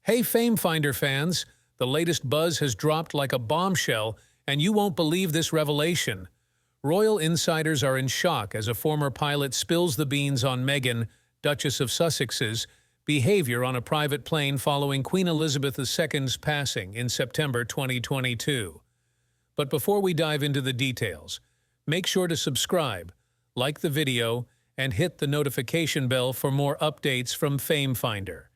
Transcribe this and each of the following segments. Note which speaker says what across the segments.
Speaker 1: Hey Fame Finder fans, the latest buzz has dropped like a bombshell, and you won't believe this revelation. Royal insiders are in shock as a former pilot spills the beans on Meghan, Duchess of Sussex's, behavior on a private plane following Queen Elizabeth II's passing in September 2022. But before we dive into the details, make sure to subscribe, like the video, and hit the notification bell for more updates from Fame Finder.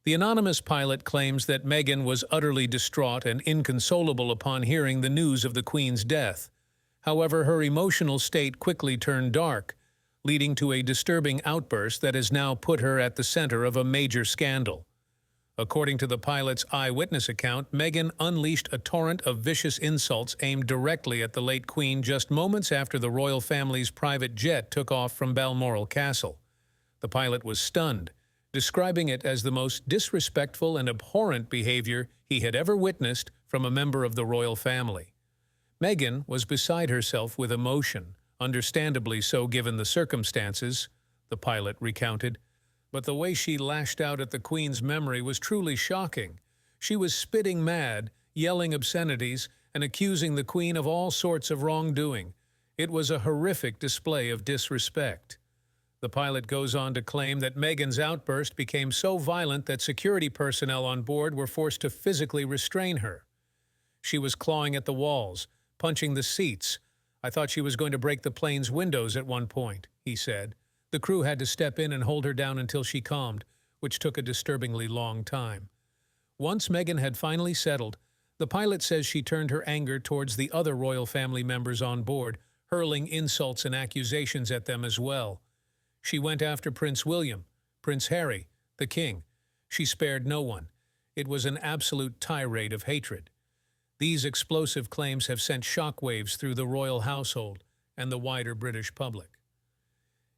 Speaker 1: The anonymous pilot claims that Meghan was utterly distraught and inconsolable upon hearing the news of the Queen's death. However, her emotional state quickly turned dark, leading to a disturbing outburst that has now put her at the center of a major scandal. According to the pilot's eyewitness account, Meghan unleashed a torrent of vicious insults aimed directly at the late Queen just moments after the royal family's private jet took off from Balmoral Castle. The pilot was stunned, describing it as the most disrespectful and abhorrent behavior he had ever witnessed from a member of the royal family. Meghan was beside herself with emotion, understandably so given the circumstances, the pilot recounted, but the way she lashed out at the Queen's memory was truly shocking. She was spitting mad, yelling obscenities, and accusing the Queen of all sorts of wrongdoing. It was a horrific display of disrespect. The pilot goes on to claim that Meghan's outburst became so violent that security personnel on board were forced to physically restrain her. She was clawing at the walls, punching the seats. I thought she was going to break the plane's windows at one point, he said. The crew had to step in and hold her down until she calmed, which took a disturbingly long time. Once Meghan had finally settled, the pilot says she turned her anger towards the other royal family members on board, hurling insults and accusations at them as well. She went after Prince William, Prince Harry, the king. She spared no one. It was an absolute tirade of hatred. These explosive claims have sent shockwaves through the royal household and the wider British public.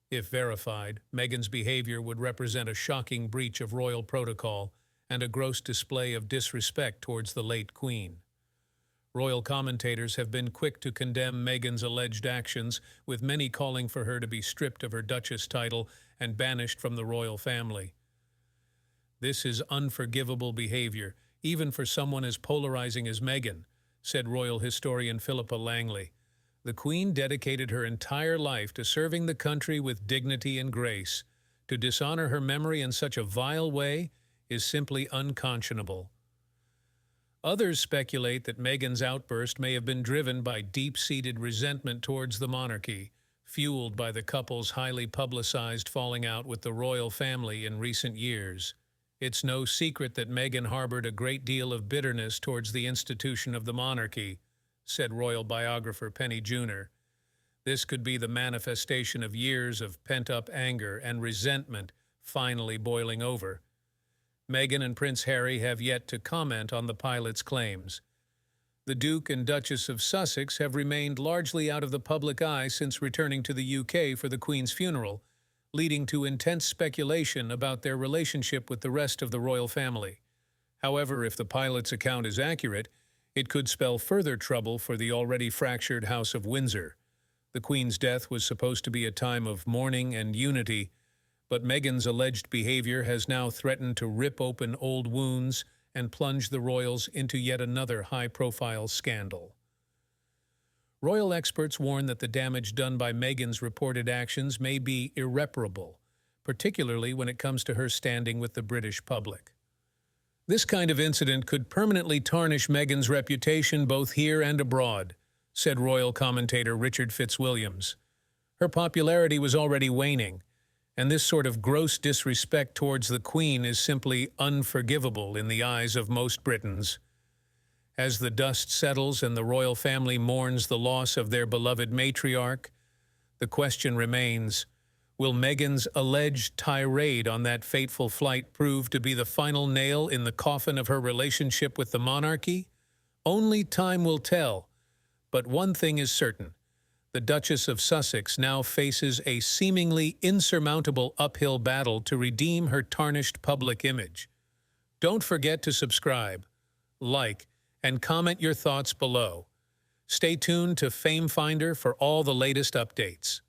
Speaker 1: If verified, Meghan's behavior would represent a shocking breach of royal protocol and a gross display of disrespect towards the late Queen. Royal commentators have been quick to condemn Meghan's alleged actions, with many calling for her to be stripped of her Duchess title and banished from the royal family. This is unforgivable behavior, even for someone as polarizing as Meghan, said royal historian Philippa Langley. The Queen dedicated her entire life to serving the country with dignity and grace. To dishonor her memory in such a vile way is simply unconscionable. Others speculate that Meghan's outburst may have been driven by deep-seated resentment towards the monarchy, fueled by the couple's highly publicized falling out with the royal family in recent years. It's no secret that Meghan harbored a great deal of bitterness towards the institution of the monarchy, said royal biographer Penny Junor. This could be the manifestation of years of pent-up anger and resentment finally boiling over. Meghan and Prince Harry have yet to comment on the pilot's claims. The Duke and Duchess of Sussex have remained largely out of the public eye since returning to the UK for the Queen's funeral, leading to intense speculation about their relationship with the rest of the royal family. However, if the pilot's account is accurate, it could spell further trouble for the already fractured House of Windsor. The Queen's death was supposed to be a time of mourning and unity, but Meghan's alleged behavior has now threatened to rip open old wounds and plunge the royals into yet another high-profile scandal. Royal experts warn that the damage done by Meghan's reported actions may be irreparable, particularly when it comes to her standing with the British public. This kind of incident could permanently tarnish Meghan's reputation both here and abroad, said royal commentator Richard Fitzwilliams. Her popularity was already waning, and this sort of gross disrespect towards the Queen is simply unforgivable in the eyes of most Britons. As the dust settles and the royal family mourns the loss of their beloved matriarch, the question remains, will Meghan's alleged tirade on that fateful flight prove to be the final nail in the coffin of her relationship with the monarchy? Only time will tell, but one thing is certain. The Duchess of Sussex now faces a seemingly insurmountable uphill battle to redeem her tarnished public image. Don't forget to subscribe, like, and comment your thoughts below. Stay tuned to Fame Finder for all the latest updates.